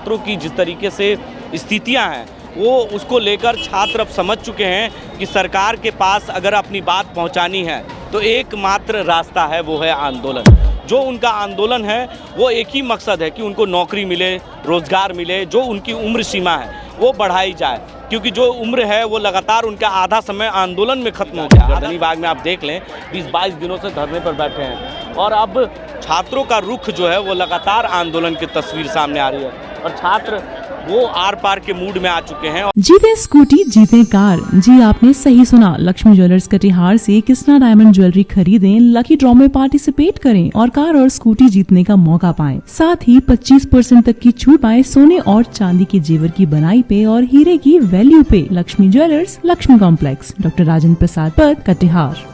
छात्रों की जिस तरीके से स्थितियां हैं वो उसको लेकर छात्र अब समझ चुके हैं कि सरकार के पास अगर अपनी बात पहुंचानी है तो एकमात्र रास्ता है, वो है आंदोलन। जो उनका आंदोलन है वो एक ही मकसद है कि उनको नौकरी मिले, रोज़गार मिले, जो उनकी उम्र सीमा है वो बढ़ाई जाए, क्योंकि जो उम्र है वो लगातार उनका आधा समय आंदोलन में खत्म हो गया। गर्दनी बाग में आप देख लें 20-22 दिनों से धरने पर बैठे हैं और अब छात्रों का रुख जो है वो लगातार आंदोलन की तस्वीर सामने आ रही है और छात्र वो आर पार के मूड में आ चुके हैं। जीते स्कूटी जीते कार। जी आपने सही सुना, लक्ष्मी ज्वेलर्स कटिहार से कृष्णा डायमंड ज्वेलरी खरीदें, लकी ड्रॉ में पार्टिसिपेट करें और कार और स्कूटी जीतने का मौका पाएं। साथ ही 25% तक की छूट पाएं सोने और चांदी के जेवर की बनाई पे और हीरे की वैल्यू पे। Lakshmi jewellers, Lakshmi complex, doctor Rajendra Prasad पथ, कटिहार।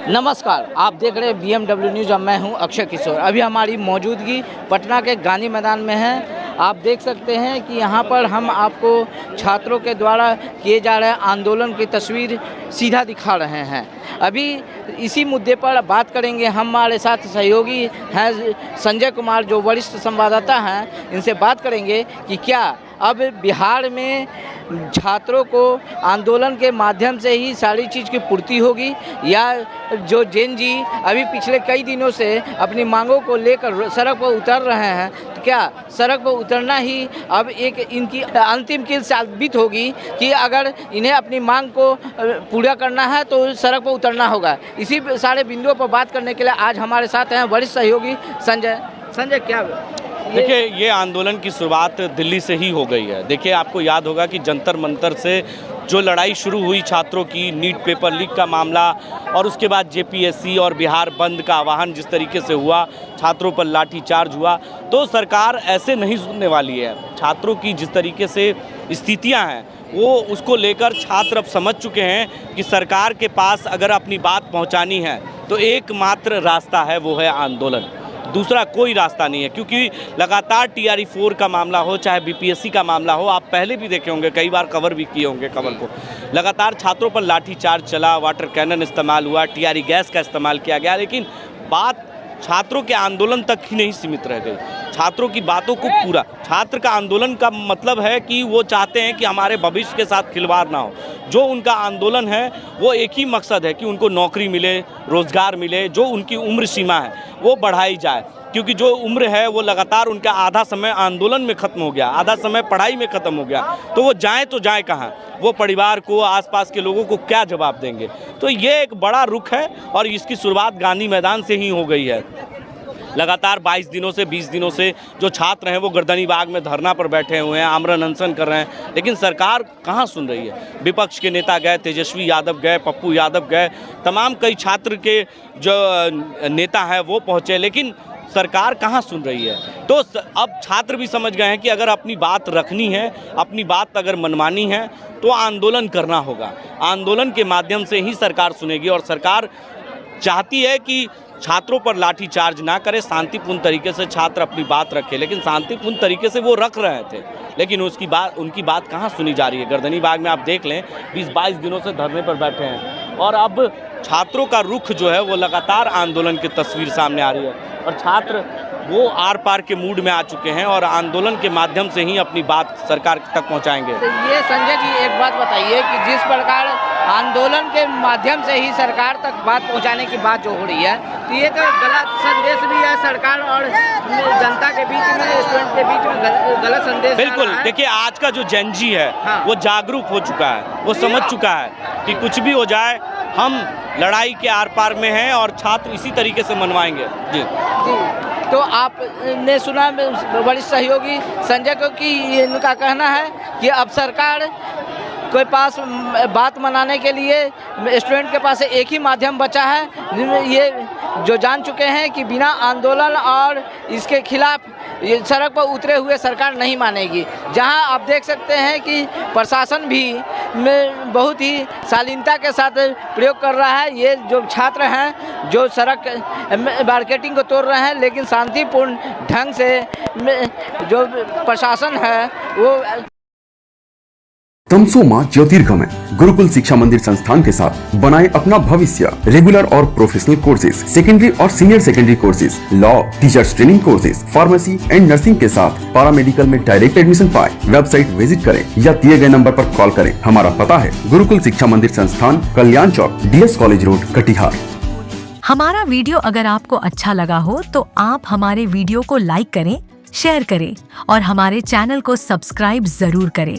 नमस्कार, आप देख रहे हैं BMW न्यूज़ और मैं हूं अक्षय किशोर। अभी हमारी मौजूदगी पटना के गांधी मैदान में है। आप देख सकते हैं कि यहां पर हम आपको छात्रों के द्वारा किए जा रहे आंदोलन की तस्वीर सीधा दिखा रहे हैं। अभी इसी मुद्दे पर बात करेंगे। हमारे साथ सहयोगी हैं संजय कुमार, जो वरिष्ठ संवाददाता हैं। इनसे बात करेंगे कि क्या अब बिहार में छात्रों को आंदोलन के माध्यम से ही सारी चीज़ की पूर्ति होगी, या जो जेन जी अभी पिछले कई दिनों से अपनी मांगों को लेकर सड़क पर उतर रहे हैं, तो क्या सड़क पर उतरना ही अब एक इनकी अंतिम कील साबित होगी कि अगर इन्हें अपनी मांग को पूरा करना है तो सड़क पर उतरना होगा। इसी सारे बिंदुओं पर बात करने के लिए आज हमारे साथ हैं वरिष्ठ सहयोगी संजय। संजय, क्या देखिए, ये आंदोलन की शुरुआत दिल्ली से ही हो गई है। देखिए, आपको याद होगा कि जंतर मंतर से जो लड़ाई शुरू हुई छात्रों की, नीट पेपर लीक का मामला और उसके बाद जेपीएससी और बिहार बंद का आह्वान जिस तरीके से हुआ, छात्रों पर लाठीचार्ज हुआ, तो सरकार ऐसे नहीं सुनने वाली है। छात्रों की जिस तरीके से स्थितियां हैं वो उसको लेकर छात्र अब समझ चुके हैं कि सरकार के पास अगर अपनी बात पहुंचानी है तो एकमात्र रास्ता है, वो है आंदोलन। दूसरा कोई रास्ता नहीं है, क्योंकि लगातार TRE 4 का मामला हो, चाहे BPSC का मामला हो, आप पहले भी देखे होंगे, कई बार कवर भी किए होंगे खबर को। लगातार छात्रों पर लाठीचार्ज चला, वाटर कैनन इस्तेमाल हुआ, TRE गैस का इस्तेमाल किया गया, लेकिन बात छात्रों के आंदोलन तक ही नहीं सीमित रह गई। छात्रों की बातों को पूरा, छात्र का आंदोलन का मतलब है कि वो चाहते हैं कि हमारे भविष्य के साथ खिलवाड़ ना हो। जो उनका आंदोलन है वो एक ही मकसद है कि उनको नौकरी मिले, रोज़गार मिले, जो उनकी उम्र सीमा है वो बढ़ाई जाए, क्योंकि जो उम्र है वो लगातार उनका आधा समय आंदोलन में ख़त्म हो गया, आधा समय पढ़ाई में ख़त्म हो गया। तो वो जाएं तो जाएं कहाँ? वो परिवार को, आसपास के लोगों को क्या जवाब देंगे? तो ये एक बड़ा रुख है और इसकी शुरुआत गांधी मैदान से ही हो गई है। लगातार 22 दिनों से 20 दिनों से जो छात्र हैं वो गर्दनी बाग में धरना पर बैठे हुए हैं, आमरण अनशन कर रहे हैं, लेकिन सरकार कहाँ सुन रही है। विपक्ष के नेता गए, तेजस्वी यादव गए, पप्पू यादव गए, तमाम कई छात्र के जो नेता हैं वो पहुँचे, लेकिन सरकार कहाँ सुन रही है। तो अब छात्र भी समझ गए हैं कि अगर अपनी बात रखनी है, अपनी बात अगर मनवानी है तो आंदोलन करना होगा। आंदोलन के माध्यम से ही सरकार सुनेगी और सरकार चाहती है कि छात्रों पर लाठीचार्ज ना करे, शांतिपूर्ण तरीके से छात्र अपनी बात रखे, लेकिन शांतिपूर्ण तरीके से वो रख रहे थे, लेकिन उनकी बात कहाँ सुनी जा रही है। गर्दनी बाग में आप देख लें 20-22 दिनों से धरने पर बैठे हैं और अब छात्रों का रुख जो है वो लगातार आंदोलन की तस्वीर सामने आ रही है और छात्र वो आर पार के मूड में आ चुके हैं और आंदोलन के माध्यम से ही अपनी बात सरकार तक पहुंचाएंगे। तो ये संजय जी एक बात बताइए कि जिस प्रकार आंदोलन के माध्यम से ही सरकार तक बात पहुंचाने की बात जो हो रही है, तो ये तो गलत संदेश भी है सरकार और जनता के बीच में, स्टूडेंट के बीच में गलत संदेश। बिल्कुल, देखिए आज का जो जेन जी है वो जागरूक हो चुका है, वो समझ चुका है कि कुछ भी हो जाए हम लड़ाई के आर पार में हैं और छात्र इसी तरीके से मनवाएंगे। जी जी, तो आपने सुना वरिष्ठ सहयोगी संजय को कि इनका कहना है कि अब सरकार के पास बात मनाने के लिए स्टूडेंट के पास एक ही माध्यम बचा है। ये जो जान चुके हैं कि बिना आंदोलन और इसके खिलाफ ये सड़क पर उतरे हुए सरकार नहीं मानेगी। जहां आप देख सकते हैं कि प्रशासन भी बहुत ही शालीनता के साथ प्रयोग कर रहा है। ये जो छात्र हैं जो सड़क मार्केटिंग को तोड़ रहे हैं, लेकिन शांतिपूर्ण ढंग से जो प्रशासन है वो तमसोमा ज्योतिर्गमय गुरुकुल शिक्षा मंदिर संस्थान के साथ बनाए अपना भविष्य। रेगुलर और प्रोफेशनल कोर्सेज, सेकेंडरी और senior secondary courses, law, teachers training courses, pharmacy and nursing के साथ पैरामेडिकल में डायरेक्ट एडमिशन पाए। वेबसाइट विजिट करें या दिए गए नंबर पर कॉल करें। हमारा पता है गुरुकुल शिक्षा मंदिर संस्थान, कल्याण चौक, DS कॉलेज रोड, कटिहार। हमारा वीडियो अगर आपको अच्छा लगा हो तो आप हमारे वीडियो को लाइक करें, शेयर करें और हमारे चैनल को सब्सक्राइब जरूर करें।